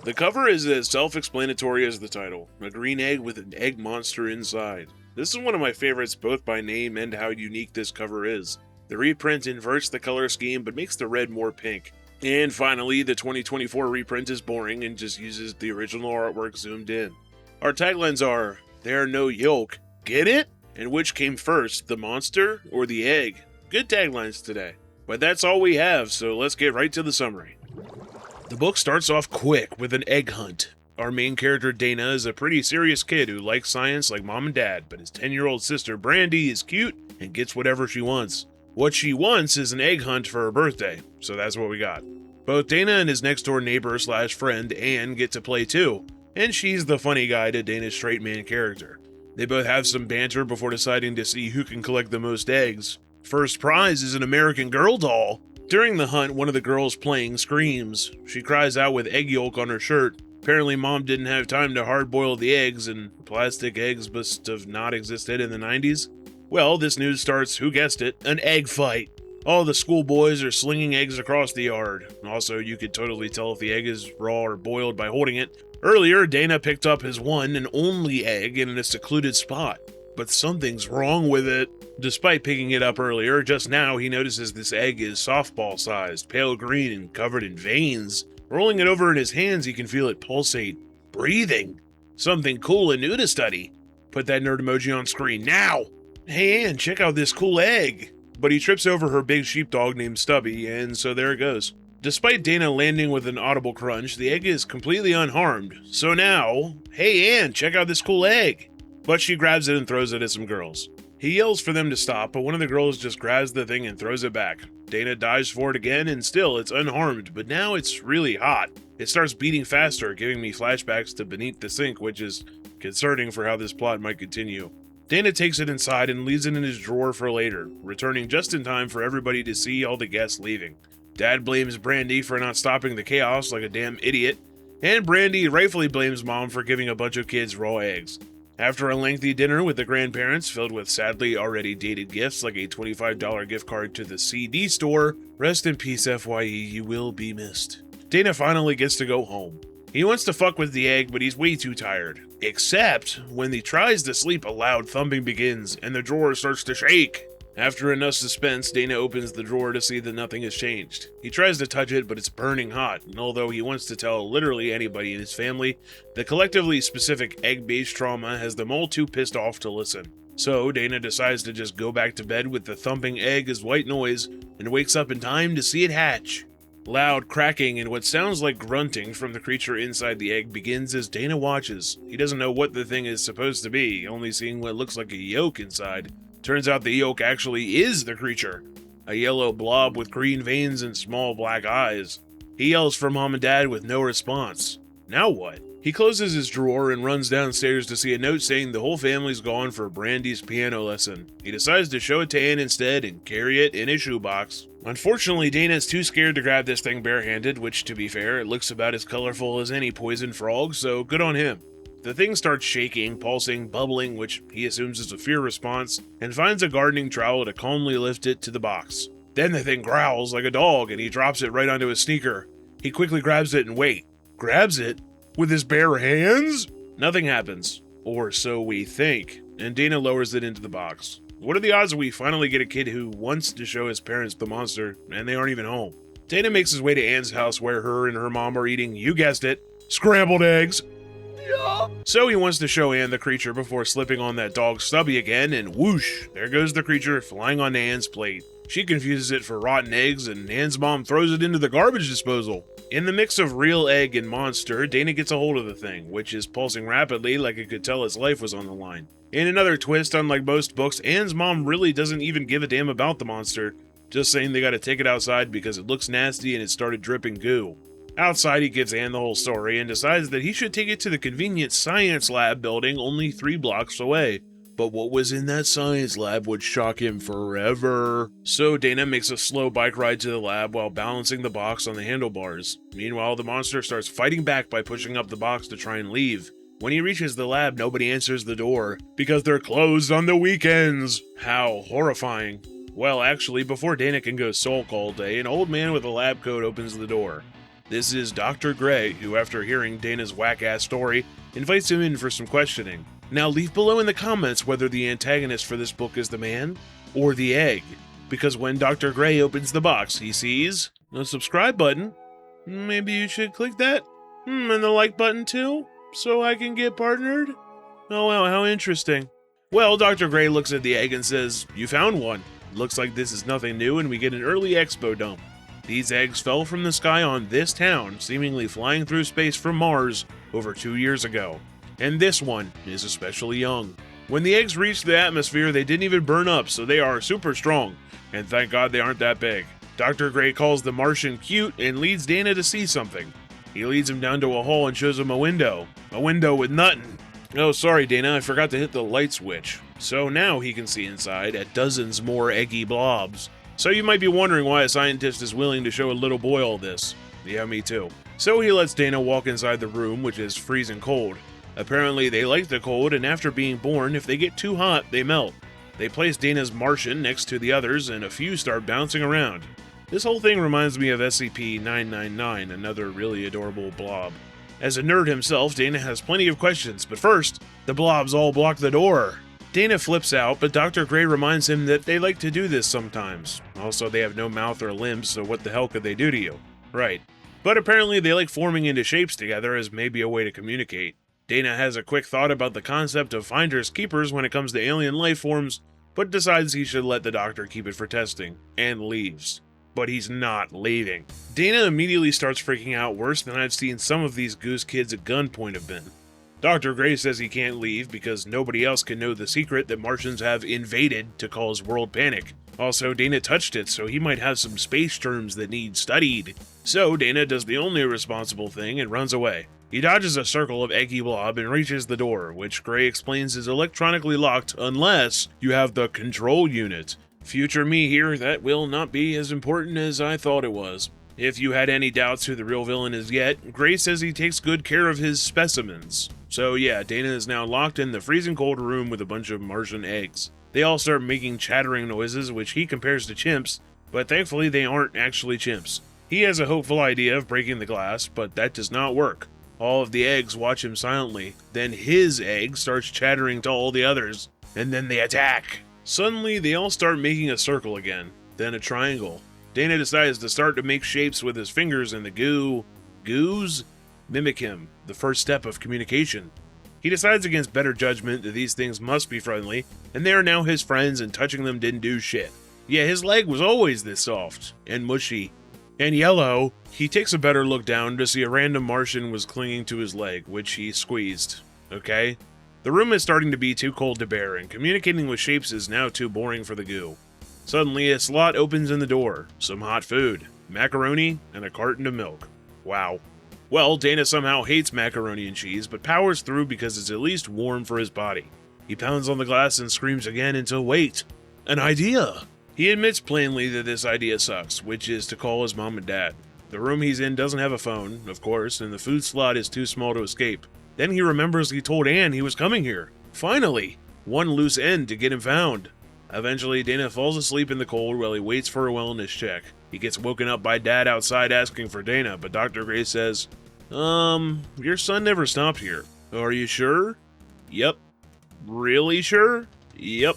The cover is as self-explanatory as the title, a green egg with an egg monster inside. This is one of my favorites both by name and how unique this cover is. The reprint inverts the color scheme but makes the red more pink. And finally, the 2024 reprint is boring and just uses the original artwork zoomed in. Our taglines are, "There no yolk, get it?" And which came first, the monster or the egg? Good taglines today. But that's all we have, so let's get right to the summary. The book starts off quick with an egg hunt. Our main character Dana is a pretty serious kid who likes science like mom and dad, but his 10-year-old sister Brandy is cute and gets whatever she wants. What she wants is an egg hunt for her birthday, so that's what we got. Both Dana and his next door neighbor / friend Anne get to play too, and she's the funny guy to Dana's straight man character. They both have some banter before deciding to see who can collect the most eggs. First prize is an American Girl doll. During the hunt, one of the girls playing screams. She cries out with egg yolk on her shirt. Apparently mom didn't have time to hard-boil the eggs, and plastic eggs must have not existed in the 90s. Well, this news starts, who guessed it, an egg fight. All the schoolboys are slinging eggs across the yard. Also, you could totally tell if the egg is raw or boiled by holding it. Earlier, Dana picked up his one and only egg in a secluded spot, but something's wrong with it. Despite picking it up earlier, just now he notices this egg is softball-sized, pale green, and covered in veins. Rolling it over in his hands, he can feel it pulsate. Breathing. Something cool and new to study. Put that nerd emoji on screen now! Hey Ann, check out this cool egg! But he trips over her big sheepdog named Stubby, and so there it goes. Despite Dana landing with an audible crunch, the egg is completely unharmed. So now, hey Ann, check out this cool egg! But she grabs it and throws it at some girls. He yells for them to stop, but one of the girls just grabs the thing and throws it back. Dana dives for it again, and still, it's unharmed, but now it's really hot. It starts beating faster, giving me flashbacks to Beneath the Sink, which is concerning for how this plot might continue. Dana takes it inside and leaves it in his drawer for later, returning just in time for everybody to see all the guests leaving. Dad blames Brandy for not stopping the chaos like a damn idiot, and Brandy rightfully blames Mom for giving a bunch of kids raw eggs. After a lengthy dinner with the grandparents filled with sadly already dated gifts like a $25 gift card to the CD store, rest in peace FYE, you will be missed. Dana finally gets to go home. He wants to fuck with the egg, but he's way too tired. Except, when he tries to sleep, a loud thumping begins, and the drawer starts to shake. After enough suspense, Dana opens the drawer to see that nothing has changed. He tries to touch it, but it's burning hot, and although he wants to tell literally anybody in his family, the collectively specific egg-based trauma has them all too pissed off to listen. So, Dana decides to just go back to bed with the thumping egg as white noise, and wakes up in time to see it hatch. Loud cracking and what sounds like grunting from the creature inside the egg begins as Dana watches. He doesn't know what the thing is supposed to be, only seeing what looks like a yolk inside. Turns out the yolk actually is the creature, a yellow blob with green veins and small black eyes. He yells for Mom and Dad with no response. Now what? He closes his drawer and runs downstairs to see a note saying the whole family's gone for Brandy's piano lesson. He decides to show it to Anne instead and carry it in his shoebox. Unfortunately, Dana's too scared to grab this thing barehanded, which, to be fair, it looks about as colorful as any poison frog, so good on him. The thing starts shaking, pulsing, bubbling, which he assumes is a fear response, and finds a gardening trowel to calmly lift it to the box. Then the thing growls like a dog, and he drops it right onto his sneaker. He quickly grabs it and grabs it? With his bare hands? Nothing happens. Or so we think, and Dana lowers it into the box. What are the odds we finally get a kid who wants to show his parents the monster, and they aren't even home? Dana makes his way to Anne's house where her and her mom are eating, you guessed it, scrambled eggs. So he wants to show Anne the creature before slipping on that dog Stubby again, and whoosh, there goes the creature flying onto Anne's plate. She confuses it for rotten eggs, and Anne's mom throws it into the garbage disposal. In the mix of real egg and monster, Dana gets a hold of the thing, which is pulsing rapidly like it could tell its life was on the line. In another twist, unlike most books, Anne's mom really doesn't even give a damn about the monster, just saying they gotta take it outside because it looks nasty and it started dripping goo. Outside, he gives Anne the whole story and decides that he should take it to the convenient science lab building only 3 blocks away. But what was in that science lab would shock him forever. So Dana makes a slow bike ride to the lab while balancing the box on the handlebars. Meanwhile, the monster starts fighting back by pushing up the box to try and leave. When he reaches the lab, nobody answers the door, because they're closed on the weekends. How horrifying. Well, actually, before Dana can go sulk all day, an old man with a lab coat opens the door. This is Dr. Gray, who, after hearing Dana's whack-ass story, invites him in for some questioning. Now leave below in the comments whether the antagonist for this book is the man or the egg, because when Dr. Gray opens the box, he sees a subscribe button. Maybe you should click that? And the like button too, so I can get partnered? Oh wow, how interesting. Well, Dr. Gray looks at the egg and says, "You found one. Looks like this is nothing new, and we get an early expo dump. These eggs fell from the sky on this town, seemingly flying through space from Mars over 2 years ago. And this one is especially young. When the eggs reached the atmosphere, they didn't even burn up, so they are super strong, and thank God they aren't that big." Dr. Gray calls the Martian cute and leads Dana to see something. He leads him down to a hall and shows him a window. A window with nothing. Oh, sorry, Dana, I forgot to hit the light switch. So now he can see inside at dozens more eggy blobs. So you might be wondering why a scientist is willing to show a little boy all this. Yeah, me too. So he lets Dana walk inside the room, which is freezing cold. Apparently they like the cold, and after being born, if they get too hot, they melt. They place Dana's Martian next to the others, and a few start bouncing around. This whole thing reminds me of SCP-999, another really adorable blob. As a nerd himself, Dana has plenty of questions, but first, the blobs all block the door. Dana flips out, but Dr. Gray reminds him that they like to do this sometimes. Also, they have no mouth or limbs, so what the hell could they do to you? Right. But apparently they like forming into shapes together as maybe a way to communicate. Dana has a quick thought about the concept of finders keepers when it comes to alien life forms, but decides he should let the doctor keep it for testing, and leaves. But he's not leaving. Dana immediately starts freaking out worse than I've seen some of these goose kids at gunpoint have been. Dr. Gray says he can't leave because nobody else can know the secret that Martians have invaded to cause world panic. Also, Dana touched it, so he might have some space terms that need studied. So Dana does the only responsible thing and runs away. He dodges a circle of eggy blob and reaches the door, which Gray explains is electronically locked unless you have the control unit. Future me here, that will not be as important as I thought it was. If you had any doubts who the real villain is yet, Gray says he takes good care of his specimens. So yeah, Dana is now locked in the freezing cold room with a bunch of Martian eggs. They all start making chattering noises, which he compares to chimps, but thankfully they aren't actually chimps. He has a hopeful idea of breaking the glass, but that does not work. All of the eggs watch him silently, then his egg starts chattering to all the others, and then they attack. Suddenly, they all start making a circle again, then a triangle. Dana decides to start to make shapes with his fingers, and the goos mimic him, the first step of communication. He decides against better judgment that these things must be friendly, and they are now his friends, and touching them didn't do shit. Yeah, his leg was always this soft, and mushy, and yellow. He takes a better look down to see a random Martian was clinging to his leg, which he squeezed. Okay? The room is starting to be too cold to bear, and communicating with shapes is now too boring for the goo. Suddenly, a slot opens in the door. Some hot food, macaroni, and a carton of milk. Wow. Well, Dana somehow hates macaroni and cheese, but powers through because it's at least warm for his body. He pounds on the glass and screams again until, wait, an idea! He admits plainly that this idea sucks, which is to call his mom and dad. The room he's in doesn't have a phone, of course, and the food slot is too small to escape. Then he remembers he told Anne he was coming here. Finally! One loose end to get him found. Eventually, Dana falls asleep in the cold while he waits for a wellness check. He gets woken up by Dad outside asking for Dana, but Dr. Gray says, your son never stopped here. Are you sure? Yep. Really sure? Yep.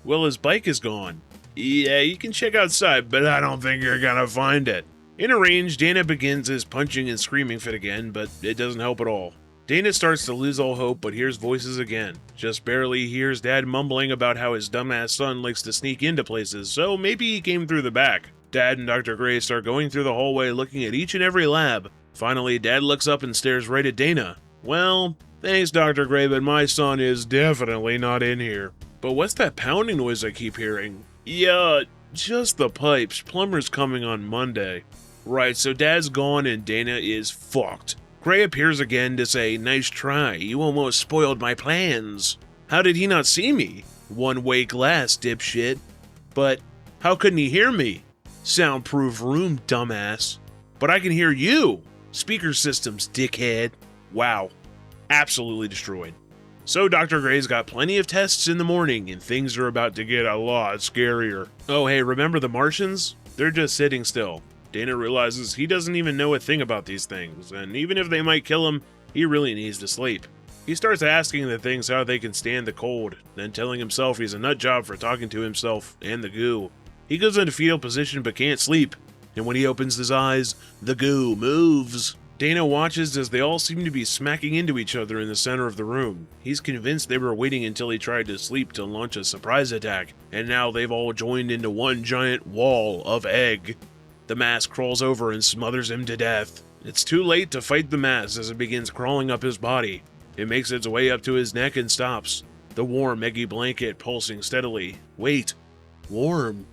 Well, his bike is gone. Yeah, you can check outside, but I don't think you're gonna find it. In a range, Dana begins his punching and screaming fit again, but it doesn't help at all. Dana starts to lose all hope, but hears voices again. Just barely hears Dad mumbling about how his dumbass son likes to sneak into places, so maybe he came through the back. Dad and Dr. Gray start going through the hallway looking at each and every lab. Finally, Dad looks up and stares right at Dana. Well, thanks Dr. Gray, but my son is definitely not in here. But what's that pounding noise I keep hearing? Yeah, just the pipes. Plumber's coming on Monday. Right, so Dad's gone and Dana is fucked. Gray appears again to say, nice try, you almost spoiled my plans. How did he not see me? One-way glass, dipshit. But how couldn't he hear me? Soundproof room, dumbass. But I can hear you. Speaker systems, dickhead. Wow. Absolutely destroyed. So Dr. Gray's got plenty of tests in the morning, and things are about to get a lot scarier. Oh hey, remember the Martians? They're just sitting still. Dana realizes he doesn't even know a thing about these things, and even if they might kill him, he really needs to sleep. He starts asking the things how they can stand the cold, then telling himself he's a nut job for talking to himself and the goo. He goes into fetal position but can't sleep, and when he opens his eyes, the goo moves. Dana watches as they all seem to be smacking into each other in the center of the room. He's convinced they were waiting until he tried to sleep to launch a surprise attack, and now they've all joined into one giant wall of egg. The mass crawls over and smothers him to death. It's too late to fight the mass as it begins crawling up his body. It makes its way up to his neck and stops, the warm, eggy blanket pulsing steadily. Wait, warm.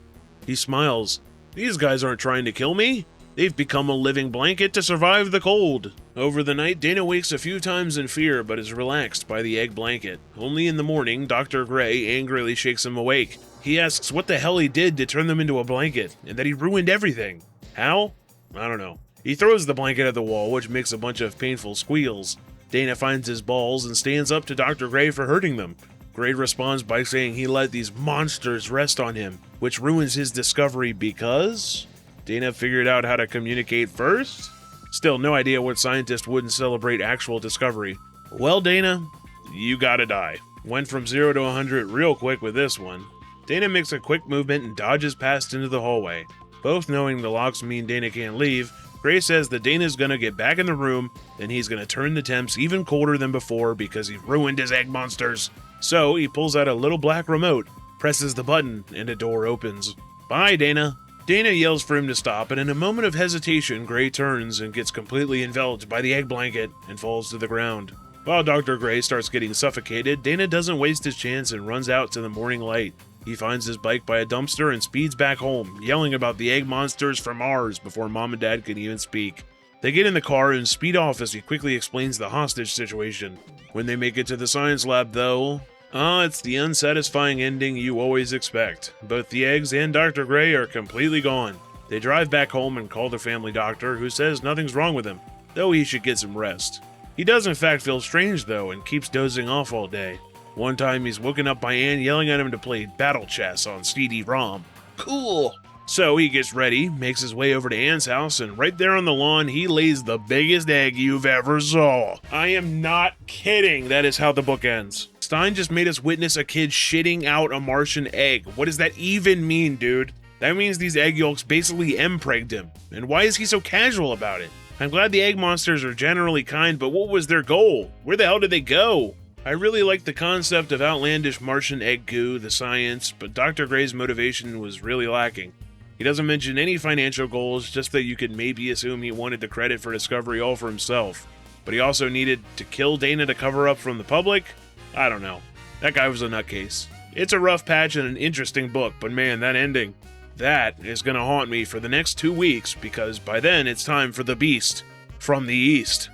He smiles. These guys aren't trying to kill me. They've become a living blanket to survive the cold. Over the night, Dana wakes a few times in fear but is relaxed by the egg blanket. Only in the morning, Dr. Gray angrily shakes him awake. He asks what the hell he did to turn them into a blanket, and that he ruined everything. How? I don't know. He throws the blanket at the wall, which makes a bunch of painful squeals. Dana finds his balls and stands up to Dr. Gray for hurting them. Gray responds by saying he let these monsters rest on him, which ruins his discovery because Dana figured out how to communicate first? Still, no idea what scientist wouldn't celebrate actual discovery. Well, Dana, you gotta die. Went from 0 to 100 real quick with this one. Dana makes a quick movement and dodges past into the hallway. Both knowing the locks mean Dana can't leave, Gray says that Dana's gonna get back in the room, and he's gonna turn the temps even colder than before because he ruined his egg monsters. So he pulls out a little black remote, presses the button, and a door opens. Bye, Dana. Dana yells for him to stop, and in a moment of hesitation, Gray turns and gets completely enveloped by the egg blanket and falls to the ground. While Dr. Gray starts getting suffocated, Dana doesn't waste his chance and runs out to the morning light. He finds his bike by a dumpster and speeds back home, yelling about the egg monsters from Mars before Mom and Dad can even speak. They get in the car and speed off as he quickly explains the hostage situation. When they make it to the science lab, though, it's the unsatisfying ending you always expect. Both the eggs and Dr. Gray are completely gone. They drive back home and call the family doctor, who says nothing's wrong with him, though he should get some rest. He does in fact feel strange though, and keeps dozing off all day. One time he's woken up by Anne yelling at him to play battle chess on CD-ROM. Cool! So he gets ready, makes his way over to Anne's house, and right there on the lawn, he lays the biggest egg you've ever saw. I am not kidding. That is how the book ends. Stein just made us witness a kid shitting out a Martian egg. What does that even mean, dude? That means these egg yolks basically empregged him. And why is he so casual about it? I'm glad the egg monsters are generally kind, but what was their goal? Where the hell did they go? I really like the concept of outlandish Martian egg goo, the science, but Dr. Gray's motivation was really lacking. He doesn't mention any financial goals, just that you could maybe assume he wanted the credit for discovery all for himself. But he also needed to kill Dana to cover up from the public? I don't know. That guy was a nutcase. It's a rough patch and an interesting book, but man, that ending. That is gonna haunt me for the next 2 weeks, because by then it's time for the Beast from the East.